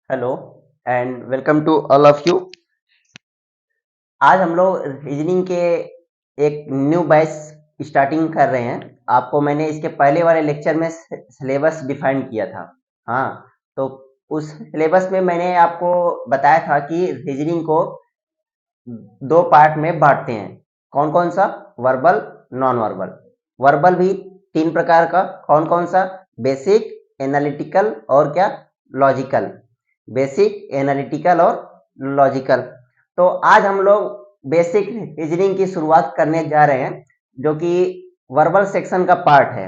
Hello and welcome to all of you. आज हम लोग रीजनिंग के एक न्यू बैच स्टार्टिंग कर रहे हैं। आपको मैंने इसके पहले वाले लेक्चर में सिलेबस डिफाइन किया था। हाँ, तो उस सिलेबस में मैंने आपको बताया था कि रीजनिंग को दो पार्ट में बांटते हैं। कौन कौन सा? Verbal, non verbal. वर्बल भी तीन प्रकार का। कौन कौन सा? बेसिक, एनालिटिकल और क्या? लॉजिकल। बेसिक, एनालिटिकल और लॉजिकल। तो आज हम लोग बेसिक रीजनिंग की शुरुआत करने जा रहे हैं, जो कि वर्बल सेक्शन का पार्ट है।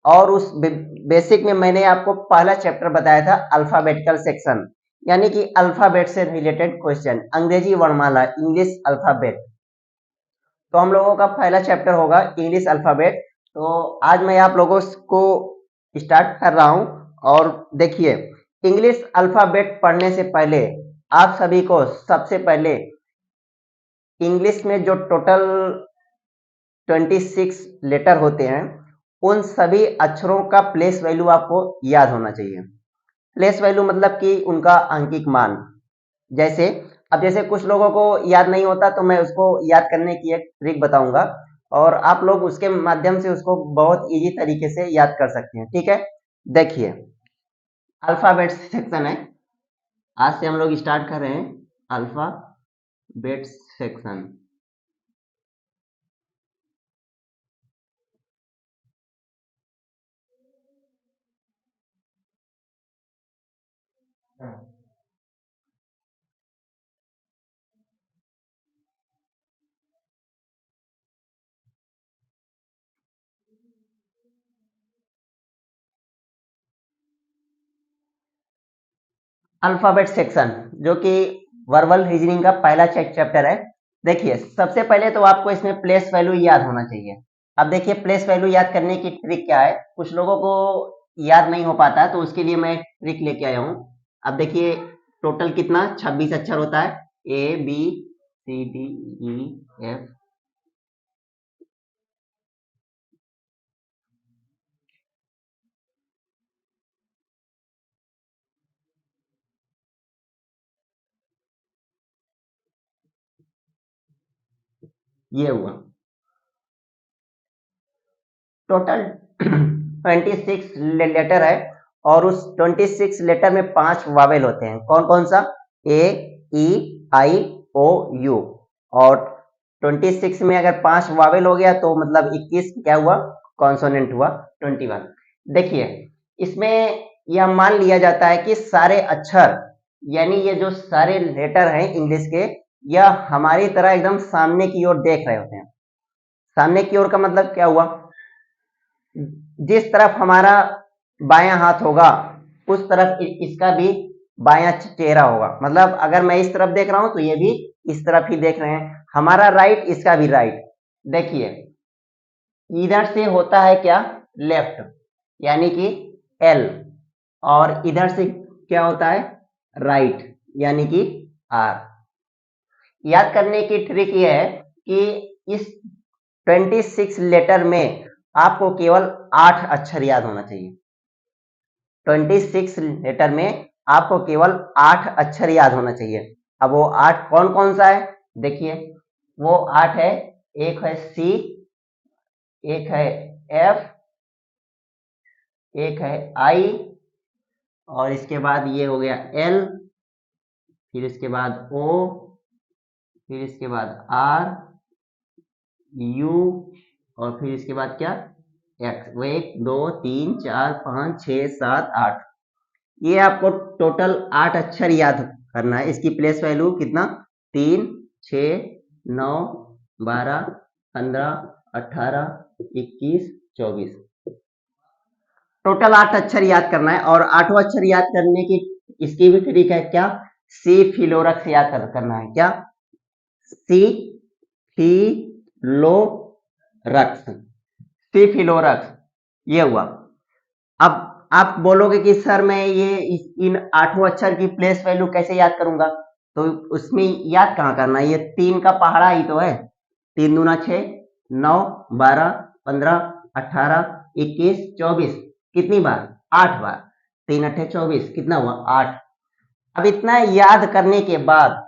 और उस बेसिक में मैंने आपको पहला चैप्टर बताया था अल्फाबेटिकल सेक्शन, यानी कि अल्फाबेट से रिलेटेड क्वेश्चन, अंग्रेजी वर्णमाला, इंग्लिश अल्फाबेट। तो हम लोगों का पहला चैप्टर होगा इंग्लिश अल्फाबेट। तो आज मैं आप लोगों को स्टार्ट कर रहा हूं। और देखिए, इंग्लिश अल्फाबेट पढ़ने से पहले आप सभी को सबसे पहले इंग्लिश में जो टोटल 26 लेटर होते हैं, उन सभी अक्षरों का प्लेस वैल्यू आपको याद होना चाहिए। प्लेस वैल्यू मतलब कि उनका अंकिक मान। जैसे अब जैसे कुछ लोगों को याद नहीं होता, तो मैं उसको याद करने की एक ट्रिक बताऊंगा और आप लोग उसके माध्यम से उसको बहुत इजी तरीके से याद कर सकते हैं। ठीक है, देखिए, अल्फाबेट सेक्शन है। आज से हम लोग स्टार्ट कर रहे हैं अल्फाबेट सेक्शन। अल्फाबेट सेक्शन, जो कि वर्बल रीजनिंग का पहला चैप्टर है। देखिए, सबसे पहले तो आपको इसमें प्लेस वैल्यू याद होना चाहिए। अब देखिए, प्लेस वैल्यू याद करने की ट्रिक क्या है। कुछ लोगों को याद नहीं हो पाता है, तो उसके लिए मैं एक ट्रिक लेके आया हूँ। अब देखिए, टोटल कितना 26 अक्षर होता है। A B C D E F, ये हुआ टोटल 26 लेटर है। और उस 26 लेटर में 5 वावेल होते हैं। कौन कौन सा? ए, ई, आई, ओ, यू। और 26 में अगर 5 वावेल हो गया तो मतलब 21 क्या हुआ? कॉन्सोनेंट हुआ 21। देखिए, इसमें यह मान लिया जाता है कि सारे अक्षर, यानी ये जो सारे लेटर हैं इंग्लिश के, यह हमारी तरह एकदम सामने की ओर देख रहे होते हैं। सामने की ओर का मतलब क्या हुआ? जिस तरफ हमारा बायां हाथ होगा, उस तरफ इसका भी बायां चेहरा होगा। मतलब अगर मैं इस तरफ देख रहा हूं, तो ये भी इस तरफ ही देख रहे हैं। हमारा राइट, इसका भी राइट। देखिए, इधर से होता है क्या? लेफ्ट, यानी कि एल। और इधर से क्या होता है? राइट, यानी कि आर। याद करने की ट्रिक ये है कि इस 26 लेटर में आपको केवल 8 अक्षर याद होना चाहिए। 26 लेटर में आपको केवल 8 अक्षर याद होना चाहिए। अब वो 8 कौन कौन सा है? देखिए, वो 8 है। एक है सी, एक है एफ, एक है आई, और इसके बाद ये हो गया एल, फिर इसके बाद ओ, फिर इसके बाद आर, यू, और फिर इसके बाद क्या? एक्स। वो 1 2 3 4 5 6 7 8। ये आपको टोटल 8 अक्षर याद करना है। इसकी प्लेस वैल्यू कितना? 3 6 9 12 15 18 21 24। टोटल 8 अक्षर याद करना है। और 8वां अक्षर याद करने की इसकी भी ट्रिक है। क्या? सी फिलोरक्स याद करना है। क्या? सी फिलो रक्स, सी फिलोरक्स, ये हुआ। अब आप बोलोगे कि सर मैं ये इन 8 अक्षर की प्लेस वैल्यू कैसे याद करूंगा? तो उसमें याद कहाँ करना है? ये 3 का पहाड़ा ही तो है। 3 दूना 6, 9, 12, 15, 18, 21, 24। कितनी बार? 8 बार। 3 अट्ठे 24, कितना हुआ? 8। अब इतना याद करने के बाद,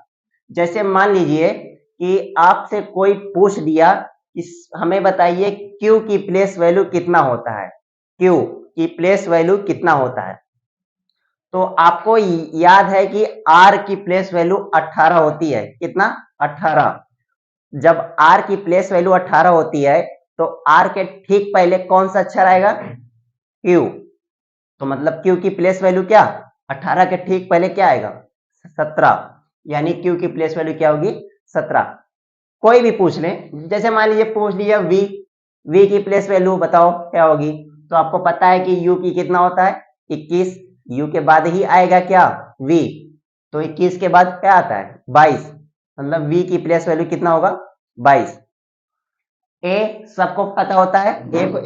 जैसे मान लीजिए कि आपसे कोई पूछ दिया कि हमें बताइए Q की प्लेस वैल्यू कितना होता है, Q की प्लेस वैल्यू कितना होता है, तो आपको याद है कि R की प्लेस वैल्यू 18 होती है। कितना? 18। जब R की प्लेस वैल्यू 18 होती है तो R के ठीक पहले कौन सा अक्षर आएगा? Q। तो मतलब Q की प्लेस वैल्यू क्या? 18 के ठीक पहले क्या आएगा? 17। यानी Q की प्लेस वैल्यू क्या होगी? 17। कोई भी पूछ ले, जैसे मान लीजिए पूछ लिया V की प्लेस वैल्यू बताओ क्या होगी, तो आपको पता है कि U की कितना होता है? 21। U के बाद ही आएगा क्या? V। तो 21 के बाद क्या आता है? 22। मतलब V की प्लेस वैल्यू कितना होगा? 22। A सबको पता होता है,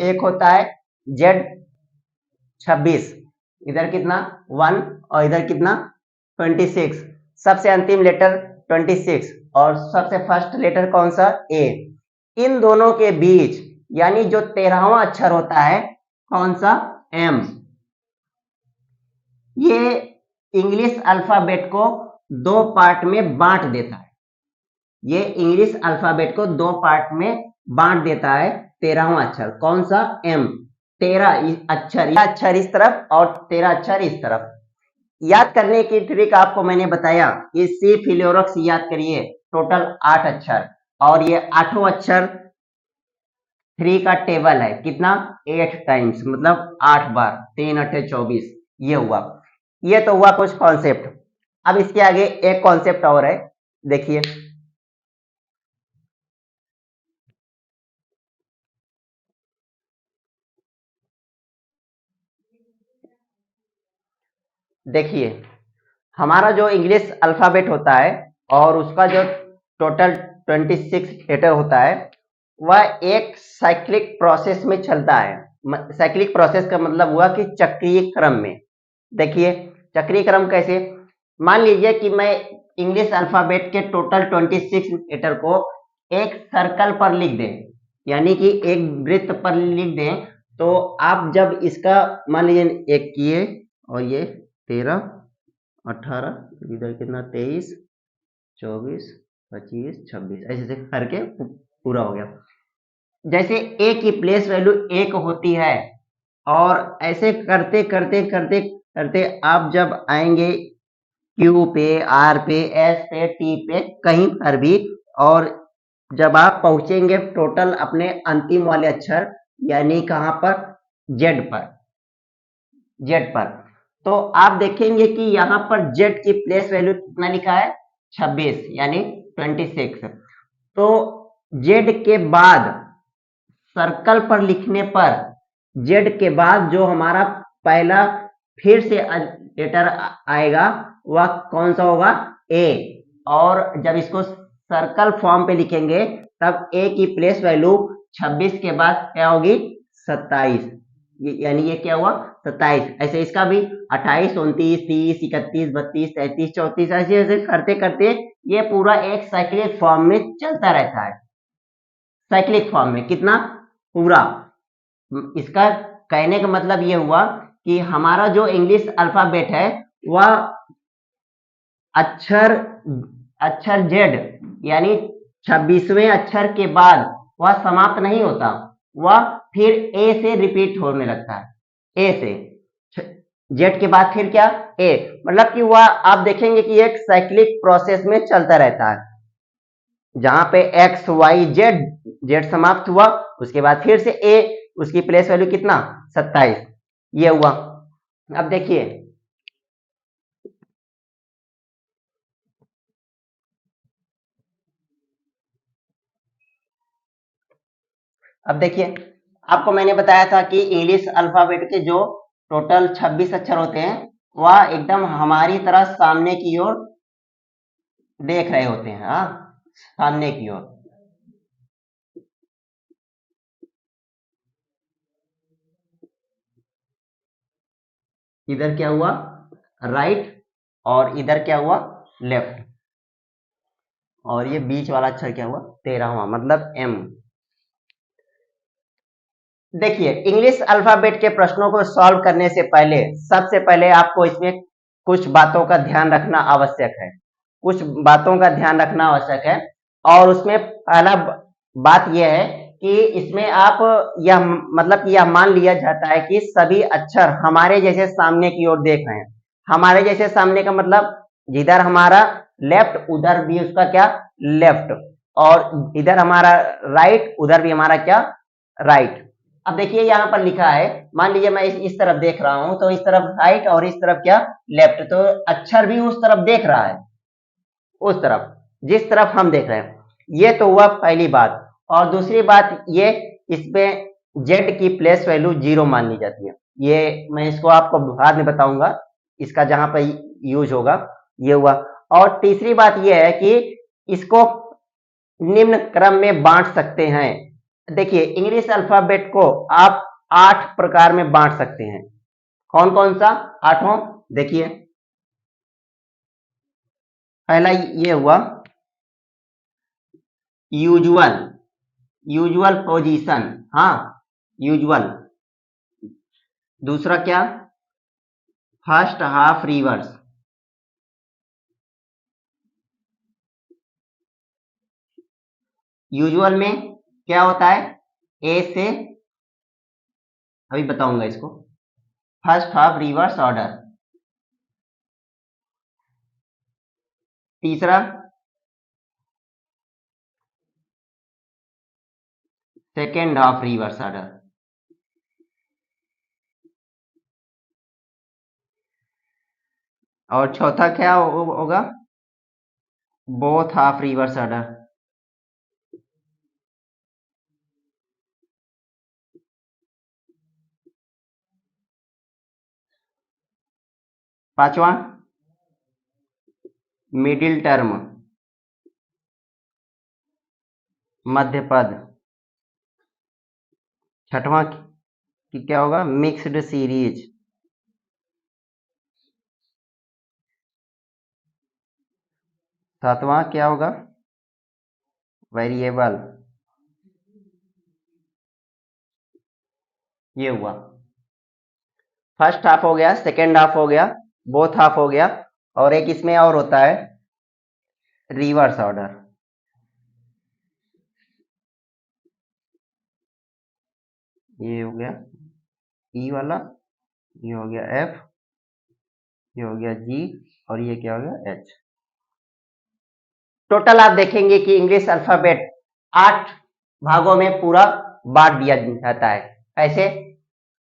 एक होता है Z 26, इधर कितना? 1 और इधर कितना? 26। सबसे अंतिम लेटर 26 और सबसे फर्स्ट लेटर कौन सा? A। इन दोनों के बीच यानी जो 13वां अक्षर होता है कौन सा? M। ये इंग्लिश अल्फाबेट को दो पार्ट में बांट देता है। ये इंग्लिश अल्फाबेट को दो पार्ट में बांट देता है। 13वां अक्षर कौन सा? M। 13 अक्षर, यह अक्षर इस तरफ और 13 अक्षर इस तरफ। याद करने की ट्रिक आपको मैंने बताया, ये सी फिलोरक्स याद करिए, टोटल 8 अक्षर, और ये आठों अक्षर 3 का टेबल है। कितना? 8 टाइम्स, मतलब 8 बार। 3 8 24। ये हुआ, ये तो हुआ कुछ कॉन्सेप्ट। अब इसके आगे एक कॉन्सेप्ट और है, देखिए। देखिए, हमारा जो इंग्लिश अल्फाबेट होता है और उसका जो टोटल 26 लेटर होता है, वह एक साइक्लिक प्रोसेस में चलता है। साइक्लिक प्रोसेस का मतलब हुआ कि चक्रीय क्रम में। देखिए, चक्रीय क्रम कैसे? मान लीजिए कि मैं इंग्लिश अल्फाबेट के टोटल 26 लेटर को एक सर्कल पर लिख दें, यानी कि एक वृत्त पर लिख दें, तो आप जब इसका मान लीजिए एक किए और ये 13 18, इधर कितना? 23 24 25 26, ऐसे ऐसे करके पूरा हो गया। जैसे ए की प्लेस वैल्यू 1 होती है, और ऐसे करते करते करते करते आप जब आएंगे क्यू पे, आर पे, एस पे, टी पे, कहीं पर भी, और जब आप पहुंचेंगे टोटल अपने अंतिम वाले अक्षर, यानी कहां पर? जेड पर। जेड पर, तो आप देखेंगे कि यहां पर जेड की प्लेस वैल्यू कितना लिखा है? 26, यानी 26। तो जेड के बाद सर्कल पर लिखने पर, जेड के बाद जो हमारा पहला फिर से लेटर आएगा वह कौन सा होगा? ए। और जब इसको सर्कल फॉर्म पे लिखेंगे तब ए की प्लेस वैल्यू 26 के बाद क्या होगी? 27। यानी ये क्या हुआ? 27। ऐसे इसका भी 28 29 30 31 32 33 34, ऐसे ऐसे करते करते ये पूरा एक साइक्लिक फॉर्म में चलता रहता है। साइक्लिक फॉर्म में कितना? पूरा। इसका कहने का मतलब ये हुआ कि हमारा जो इंग्लिश अल्फाबेट है वह अक्षर अक्षर जेड, यानी 26वें अक्षर के बाद वह समाप्त नहीं होता, वह फिर ए से रिपीट होने लगता है। ए से जेड के बाद फिर क्या? ए। मतलब कि वह आप देखेंगे कि एक साइक्लिक प्रोसेस में चलता रहता है, जहां पे एक्स वाई जेड, जेड समाप्त हुआ, उसके बाद फिर से ए, उसकी प्लेस वैल्यू कितना? 27। ये हुआ। अब देखिए, अब देखिए, आपको मैंने बताया था कि इंग्लिश अल्फाबेट के जो टोटल 26 अक्षर होते हैं वह एकदम हमारी तरह सामने की ओर देख रहे होते हैं। हाँ, सामने की ओर। इधर क्या हुआ? राइट, और इधर क्या हुआ? लेफ्ट। और ये बीच वाला अक्षर क्या हुआ? 13वां, मतलब एम। देखिए, इंग्लिश अल्फाबेट के प्रश्नों को सॉल्व करने से पहले सबसे पहले आपको इसमें कुछ बातों का ध्यान रखना आवश्यक है, कुछ बातों का ध्यान रखना आवश्यक है। और उसमें पहला बात यह है कि इसमें आप यह मतलब यह मान लिया जाता है कि सभी अक्षर हमारे जैसे सामने की ओर देख रहे हैं। हमारे जैसे सामने का मतलब जिधर हमारा लेफ्ट उधर भी उसका क्या लेफ्ट, और इधर हमारा राइट उधर भी हमारा क्या राइट। अब देखिए यहाँ पर लिखा है, मान लीजिए मैं इस तरफ देख रहा हूं तो इस तरफ राइट और इस तरफ क्या लेफ्ट, तो अक्षर भी उस तरफ देख रहा है, उस तरफ जिस तरफ हम देख रहे हैं। ये तो हुआ पहली बात। और दूसरी बात ये, इसमें जेड की प्लेस वैल्यू 0 मान ली जाती है। ये मैं इसको आपको बाद में बताऊंगा, इसका जहां पर यूज होगा। ये हुआ। और तीसरी बात यह है कि इसको निम्न क्रम में बांट सकते हैं। देखिए इंग्लिश अल्फाबेट को आप 8 प्रकार में बांट सकते हैं। कौन कौन सा 8वां? देखिए पहला ये हुआ यूजुअल, यूजुअल पोजीशन, हाँ यूजुअल। दूसरा क्या? First half reverse. यूजुअल में क्या होता है? ए से, अभी बताऊंगा इसको, फर्स्ट हाफ रिवर्स ऑर्डर। तीसरा सेकेंड हाफ रिवर्स ऑर्डर। और चौथा क्या होगा? Both half reverse order. पांचवा मिडिल टर्म, मध्य पद। छठवां कि क्या होगा? Mixed series. सातवां क्या होगा? वेरिएबल। ये हुआ फर्स्ट हाफ हो गया, सेकेंड हाफ हो गया, बोथ हाफ हो गया, और एक इसमें और होता है रिवर्स ऑर्डर। ये हो गया ई वाला, ये हो गया एफ, ये हो गया जी, और ये क्या हो गया एच। टोटल आप देखेंगे कि इंग्लिश अल्फाबेट 8 भागों में पूरा बांट दिया जाता है। ऐसे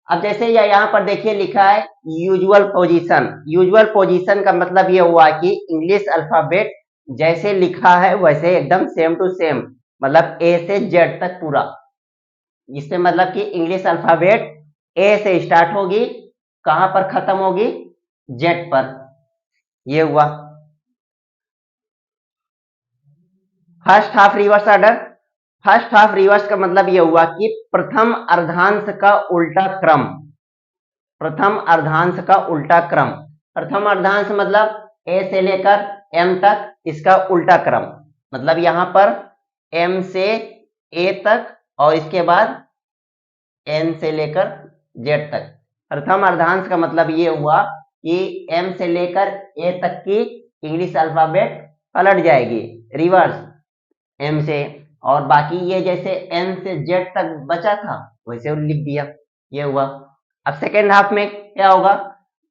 अब जैसे यहाँ पर देखिए लिखा है यूजुअल पोजीशन। यूजुअल पोजीशन का मतलब ये हुआ कि इंग्लिश अल्फाबेट जैसे लिखा है वैसे एकदम सेम टू सेम, मतलब ए से जेड तक पूरा। इससे मतलब कि इंग्लिश अल्फाबेट ए से स्टार्ट होगी, कहां पर खत्म होगी? जेड पर। ये हुआ first half reverse order. First half reverse का मतलब यह हुआ कि प्रथम अर्धांश का उल्टा क्रम। प्रथम अर्धांश का उल्टा क्रम। प्रथम अर्धांश मतलब ए से लेकर एम तक, इसका उल्टा क्रम। मतलब यहां पर एम से ए तक और इसके बाद एन से लेकर जेड तक। प्रथम अर्धांश का मतलब ये हुआ कि एम से लेकर ए तक की इंग्लिश अल्फाबेट पलट जाएगी रिवर्स एम से, और बाकी ये जैसे एन से जेड तक बचा था वैसे लिख दिया। ये हुआ। अब सेकेंड हाफ में क्या होगा?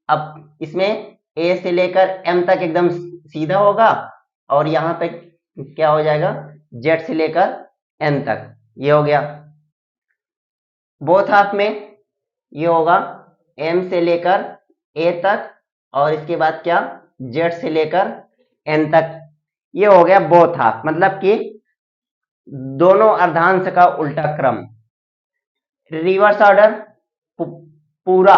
अब इसमें ए से लेकर एम तक एकदम सीधा होगा, और यहाँ पे क्या हो जाएगा? जेड से लेकर एन तक। ये हो गया। बोथ हाफ में ये होगा एम से लेकर ए तक, और इसके बाद क्या? जेड से लेकर एन तक। ये हो गया बोथ हाफ, मतलब कि दोनों अर्धांश का उल्टा क्रम। रिवर्स ऑर्डर पूरा,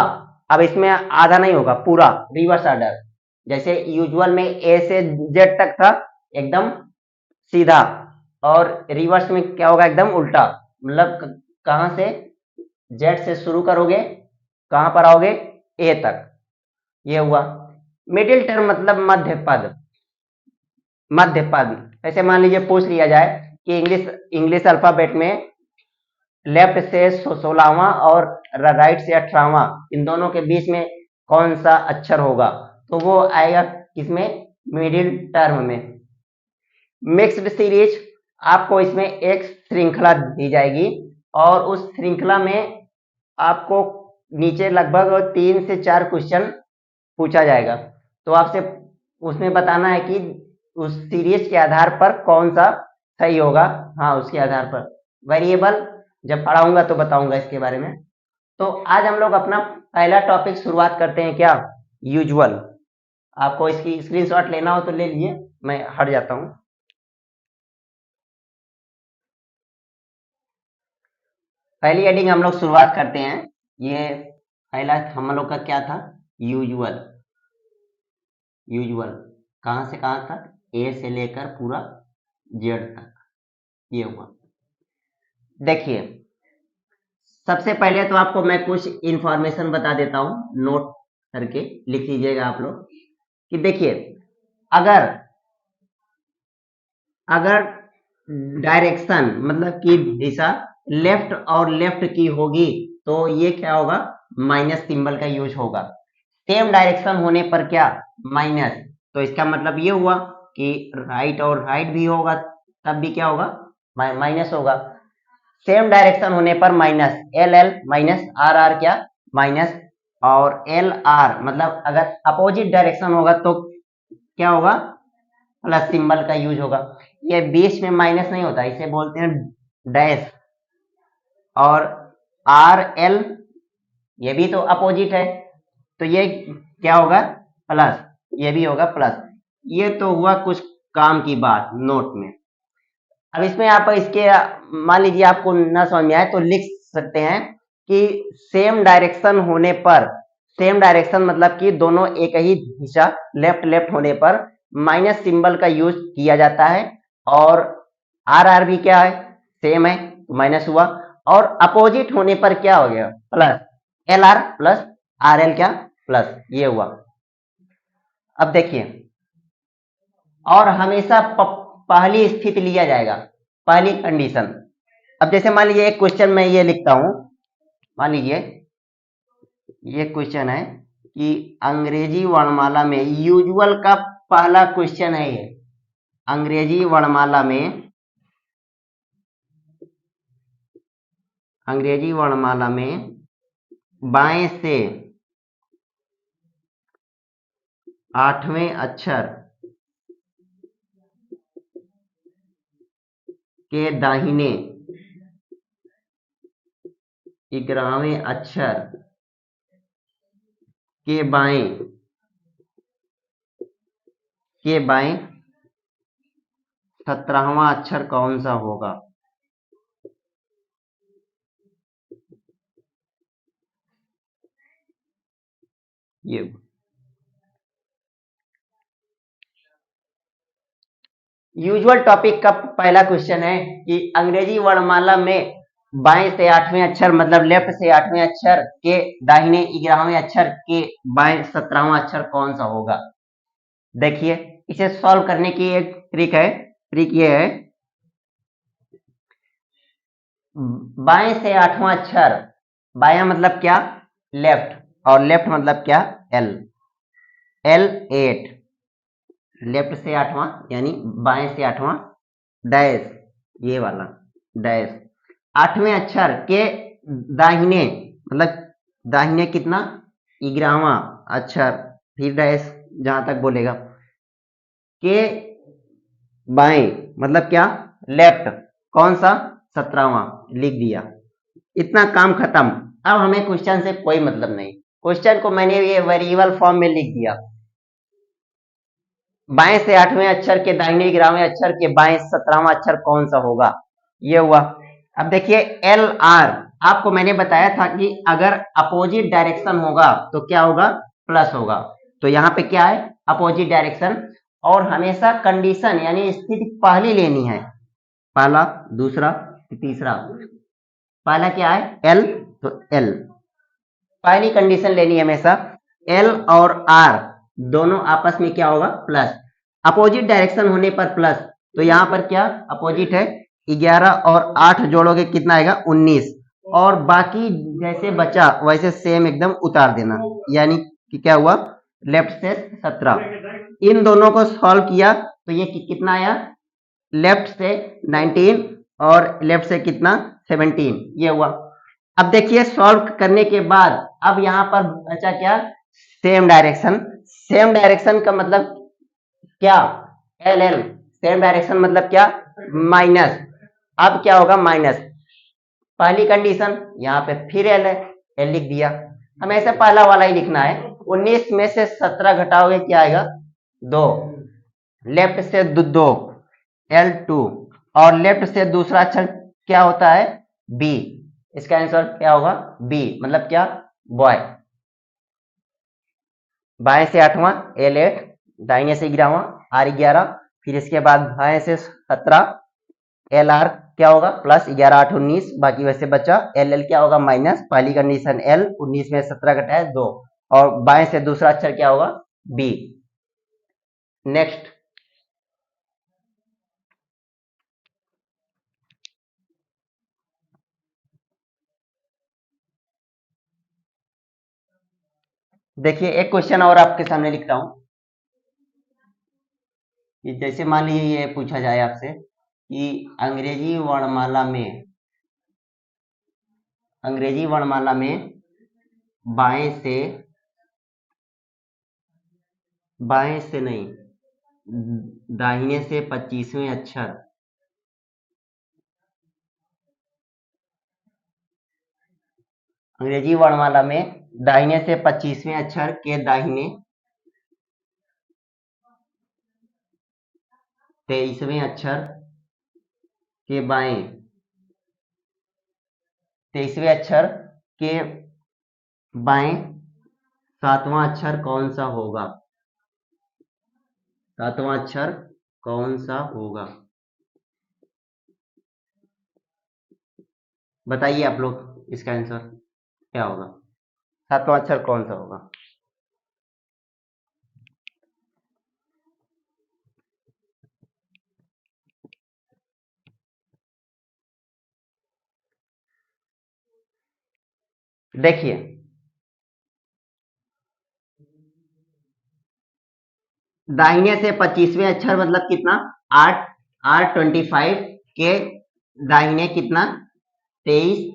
अब इसमें आधा नहीं होगा, पूरा रिवर्स ऑर्डर। जैसे यूजुअल में ए से जेड तक था एकदम सीधा, और रिवर्स में क्या होगा? एकदम उल्टा। मतलब कहां से? जेड से शुरू करोगे, कहां पर आओगे? ए तक। ये हुआ। मिडिल टर्म मतलब मध्य पद। मध्य पद ऐसे मान लीजिए पूछ लिया जाए कि इंग्लिश अल्फाबेट में लेफ्ट से 16वां और राइट से 18वां, इन दोनों के बीच में कौन सा अक्षर होगा? तो वो आएगा किसमें, मिडिल टर्म में। मिक्स्ड सीरीज आपको इसमें एक श्रृंखला दी जाएगी और उस श्रृंखला में आपको नीचे लगभग 3 से 4 क्वेश्चन पूछा जाएगा। तो आपसे उसमें बताना है कि उस सीरीज के आधार पर कौन सा सही होगा। हाँ, उसके आधार पर वेरिएबल जब पढ़ाऊंगा तो बताऊंगा इसके बारे में। तो आज हम लोग अपना पहला टॉपिक शुरुआत करते हैं, क्या, यूजुअल। आपको इसकी स्क्रीनशॉट लेना हो तो ले लिए, मैं हट जाता हूं। पहली हेडिंग हम लोग शुरुआत करते हैं। ये पहला हम लोग का क्या था, यूजुअल। यूजुअल कहां से कहां तक, ए से लेकर पूरा जेड तक, ये हुआ। देखिए, सबसे पहले तो आपको मैं कुछ इंफॉर्मेशन बता देता हूं, नोट करके लिख लीजिएगा आप लोग कि देखिए, अगर अगर डायरेक्शन मतलब कि दिशा लेफ्ट और लेफ्ट की होगी तो ये क्या होगा, माइनस सिंबल का यूज होगा। सेम डायरेक्शन होने पर क्या, माइनस। तो इसका मतलब ये हुआ कि राइट और राइट भी होगा तब भी क्या होगा, माइनस होगा। सेम डायरेक्शन होने पर minus, L L minus R R क्या, माइनस। और एल आर मतलब अगर अपोजिट डायरेक्शन होगा तो क्या होगा, प्लस सिंबल का यूज होगा। ये बीच में माइनस नहीं होता, इसे बोलते हैं डैश। और आर एल ये भी तो अपोजिट है, तो ये क्या होगा, प्लस, ये भी होगा प्लस। ये तो हुआ कुछ काम की बात नोट में। अब इसमें आप इसके मान लीजिए आपको ना समझ में आए तो लिख सकते हैं कि सेम डायरेक्शन होने पर, सेम डायरेक्शन मतलब कि दोनों एक ही दिशा लेफ्ट लेफ्ट होने पर माइनस सिंबल का यूज किया जाता है। और आर आर भी क्या है, सेम है तो माइनस हुआ। और अपोजिट होने पर क्या हो गया, plus, L R plus R L क्या, प्लस, ये हुआ। अब देखिए, और हमेशा पहली स्थिति लिया जाएगा, पहली कंडीशन। अब जैसे मान लीजिए एक क्वेश्चन मैं ये लिखता हूं, मान लीजिए ये क्वेश्चन है कि अंग्रेजी वर्णमाला में यूजुअल का पहला क्वेश्चन है ये। अंग्रेजी वर्णमाला में, अंग्रेजी वर्णमाला में बाएं से 8वें अक्षर के दाहिने 11वें अक्षर के बाएं 17वां अक्षर कौन सा होगा। ये यूजुअल टॉपिक का पहला क्वेश्चन है कि अंग्रेजी वर्णमाला में बाएं से 8वें अक्षर मतलब लेफ्ट से 8वें अक्षर के दाहिने 11वें अक्षर के बाएं 17वां अक्षर कौन सा होगा। देखिए, इसे सॉल्व करने की एक ट्रिक है। ट्रिक ये है, बाएं से 8वां अक्षर, बायां मतलब क्या, लेफ्ट, और लेफ्ट मतलब क्या, एल, एल 8, लेफ्ट से 8वां यानी बाएं से 8वां, डैश, ये वाला डैश, 8वें अक्षर के दाहिने मतलब दाहिने कितना, 11वां अक्षर, फिर डैश जहां तक बोलेगा, के बाएं मतलब क्या, लेफ्ट, कौन सा, 17वां, लिख दिया। इतना काम खत्म। अब हमें क्वेश्चन से कोई मतलब नहीं, क्वेश्चन को मैंने ये वेरिएबल फॉर्म में लिख दिया। बाएं से 8वें अक्षर के दाहिने 11वें अक्षर के बाएं 17वां अक्षर कौन सा होगा, ये हुआ। अब देखिए एल आर, आपको मैंने बताया था कि अगर अपोजिट डायरेक्शन होगा तो क्या होगा, प्लस होगा। तो यहाँ पे क्या है, अपोजिट डायरेक्शन। और हमेशा कंडीशन यानी स्थिति पहली लेनी है, पहला दूसरा तीसरा। पहला क्या है, एल, तो एल पहली कंडीशन लेनी है हमेशा। एल और आर दोनों आपस में क्या होगा, प्लस। अपोजिट डायरेक्शन होने पर प्लस, तो यहाँ पर क्या अपोजिट है, 11 और 8 जोड़ोगे कितना आएगा, 19। और बाकी जैसे बचा वैसे सेम एकदम उतार देना, यानी कि क्या हुआ, लेफ्ट से 17। इन दोनों को सॉल्व किया तो ये कितना आया, लेफ्ट से 19 और लेफ्ट से कितना 17, ये हुआ। अब देखिए सॉल्व करने के बाद अब यहां पर बचा क्या, सेम डायरेक्शन। सेम डायरेक्शन का मतलब क्या, एल एल, सेम डायरेक्शन मतलब क्या, माइनस। अब क्या होगा, माइनस, पहली कंडीशन यहाँ पे फिर एल है, एल लिख दिया। हमें ऐसे पहला वाला ही लिखना है। 19 में से 17 घटाओगे क्या आएगा, 2। लेफ्ट से 2, L2, और लेफ्ट से दूसरा अक्षर क्या होता है, B। इसका आंसर क्या होगा, B, मतलब क्या, बॉय। बाएं से 8वां L8, दाहिने से 11वां R11, फिर इसके बाद बाएं से 17 LR क्या होगा, प्लस 11 8 19, बाकी वैसे बचा। LL क्या होगा, माइनस, पहली कंडीशन L, 19 में 17 घटाए 2, और बाएं से दूसरा अक्षर क्या होगा, B। नेक्स्ट, देखिए एक क्वेश्चन और आपके सामने लिखता हूं। जैसे मान लीजिए ये पूछा जाए आपसे कि अंग्रेजी वर्णमाला में बाएं से नहीं, दाहिने से 25वें अक्षर, अंग्रेजी वर्णमाला में दाहिने से 25वें अक्षर के दाहिने 23वें अक्षर के बाएं 23वें अक्षर के बाएं 7वां अक्षर कौन सा होगा, 7वां अक्षर कौन सा होगा, बताइए आप लोग इसका आंसर क्या होगा, 7वां अक्षर कौन सा होगा। देखिए दाहिने से 25वें अक्षर मतलब कितना, 8, R25 के दाहिने कितना 23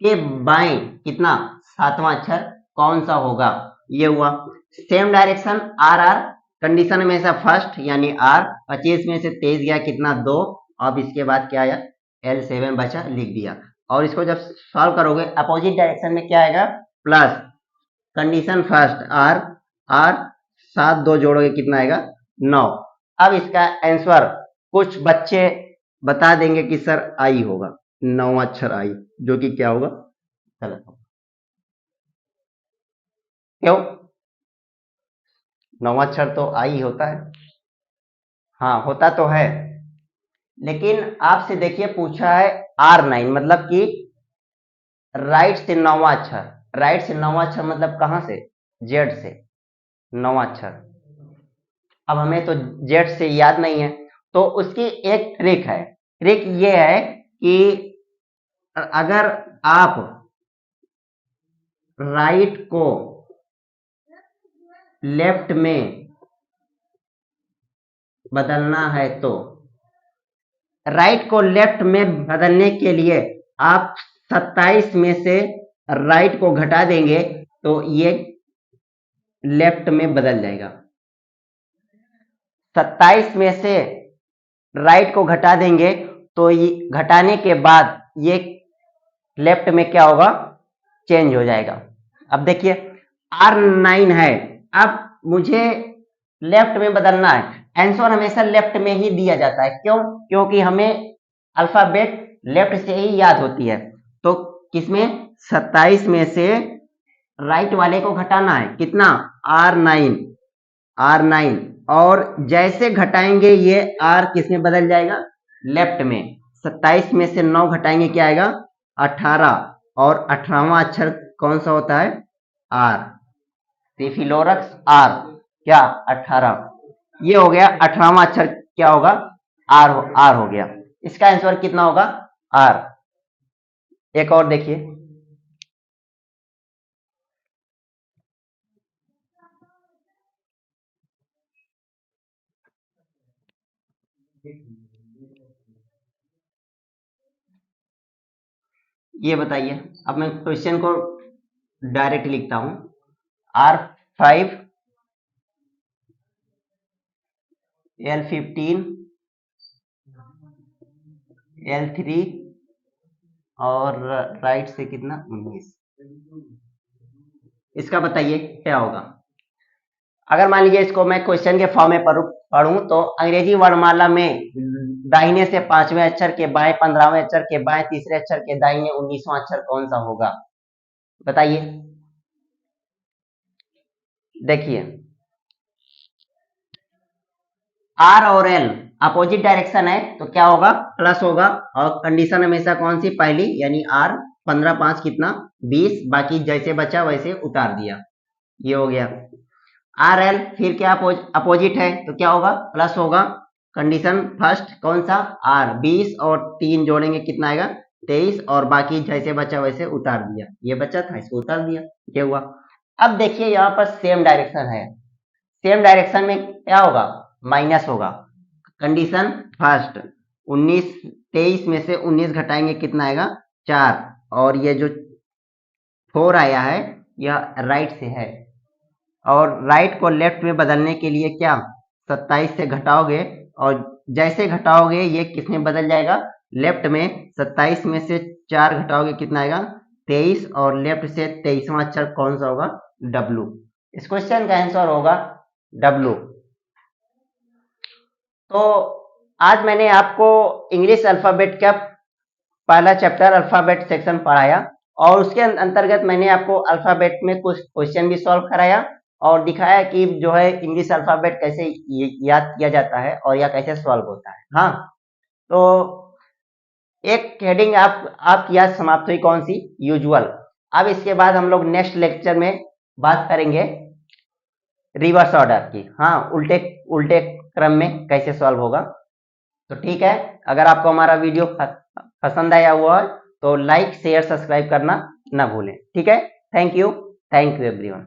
के बाएं कितना 7वां अक्षर कौन सा होगा, ये हुआ। Same direction R R, condition हमेशा फर्स्ट यानी आर, 25 में से 23 गया कितना 2, अब इसके बाद क्या आया, L7 बचा, लिख दिया। और इसको जब सॉल्व करोगे अपोजिट डायरेक्शन में क्या आएगा, plus, condition first R, R 7 2 जोड़ोगे कितना आएगा 9। अब इसका आंसर कुछ बच्चे बता देंगे कि सर आई होगा, 9वां अक्षर आई, जो कि क्या होगा, गलत होगा। क्यों, 9वां अक्षर तो आई होता है, हाँ होता तो है, लेकिन आपसे देखिए पूछा है R9, मतलब कि राइट से 9वां अक्षर, राइट से 9वां अक्षर मतलब कहां से, जेड से 9वां अक्षर। अब हमें तो जेड से याद नहीं है, तो उसकी एक ट्रिक है। ट्रिक ये है कि अगर आप राइट को लेफ्ट में बदलना है तो राइट को लेफ्ट में बदलने के लिए आप 27 में से राइट को घटा देंगे तो ये लेफ्ट में बदल जाएगा। 27 में से राइट को घटा देंगे तो ये घटाने के बाद ये लेफ्ट में क्या होगा, चेंज हो जाएगा। अब देखिए R9 है, अब मुझे लेफ्ट में बदलना है, आंसर हमेशा लेफ्ट में ही दिया जाता है, क्यों, क्योंकि हमें अल्फाबेट लेफ्ट से ही याद होती है। तो किसमें, 27 में से राइट वाले को घटाना है, कितना, R9, R9, और जैसे घटाएंगे ये R किस में बदल जाएगा, लेफ्ट में। 27 में से 9 घटाएंगे क्या आएगा, 18, और 18वां अक्षर कौन सा होता है, R, सिफिलोरक्स R, क्या 18, ये हो गया 18वां अक्षर क्या होगा, R हो गया। इसका आंसर कितना होगा, R। एक और देखिए, ये बताइए। अब मैं क्वेश्चन को डायरेक्ट लिखता हूं। R5 L15 L3 और राइट से कितना 19। इसका बताइए क्या होगा। अगर मान लीजिए इसको मैं क्वेश्चन के फॉर्म में पढ़ूं तो अंग्रेजी वर्णमाला में दाहिने से 5वें अक्षर के बाएं 15वें अक्षर के बाएं तीसरे अक्षर के दाहिने 19वां अक्षर कौन सा होगा, बताइए। देखिए आर और एल अपोजिट डायरेक्शन है तो क्या होगा, प्लस होगा। और कंडीशन हमेशा कौन सी, पहली, यानी आर 15 5 कितना 20, बाकी जैसे बचा वैसे उतार दिया, ये हो गया। आर एल फिर क्या अपोजिट है तो क्या होगा, प्लस होगा। कंडीशन फर्स्ट कौन सा, आर 20 और 3 जोड़ेंगे कितना आएगा 23, और बाकी जैसे बचा वैसे उतार दिया, ये बचा था इसको उतार दिया, ये हुआ। अब देखिए यहाँ पर सेम डायरेक्शन है, सेम डायरेक्शन में क्या होगा, माइनस होगा। कंडीशन फर्स्ट 19 23 में से 19 घटाएंगे कितना आएगा 4, और ये जो 4 आया है यह राइट से है, और राइट को लेफ्ट में बदलने के लिए क्या 27 से घटाओगे, और जैसे घटाओगे ये किस में बदल जाएगा, लेफ्ट में। 27 में से 4 घटाओगे कितना आएगा 23, और लेफ्ट से 23वां अक्षर कौन सा होगा, W। इस क्वेश्चन का आंसर होगा W। तो आज मैंने आपको इंग्लिश अल्फाबेट का पहला चैप्टर अल्फाबेट सेक्शन पढ़ाया, और उसके अंतर्गत मैंने आपको अल्फाबेट में कुछ क्वेश्चन भी सॉल्व कराया, और दिखाया कि जो है इंग्लिश अल्फाबेट कैसे याद किया जाता है और यह कैसे सॉल्व होता है। हाँ, तो एक हेडिंग आपकी याद समाप्त हुई, कौन सी, यूजुअल। अब इसके बाद हम लोग नेक्स्ट लेक्चर में बात करेंगे रिवर्स ऑर्डर की, हाँ, उल्टे उल्टे क्रम में कैसे सॉल्व होगा। तो ठीक है, अगर आपको हमारा वीडियो पसंद आया हुआ है तो लाइक शेयर सब्सक्राइब करना ना भूलें। ठीक है, थैंक यू एवरीवन।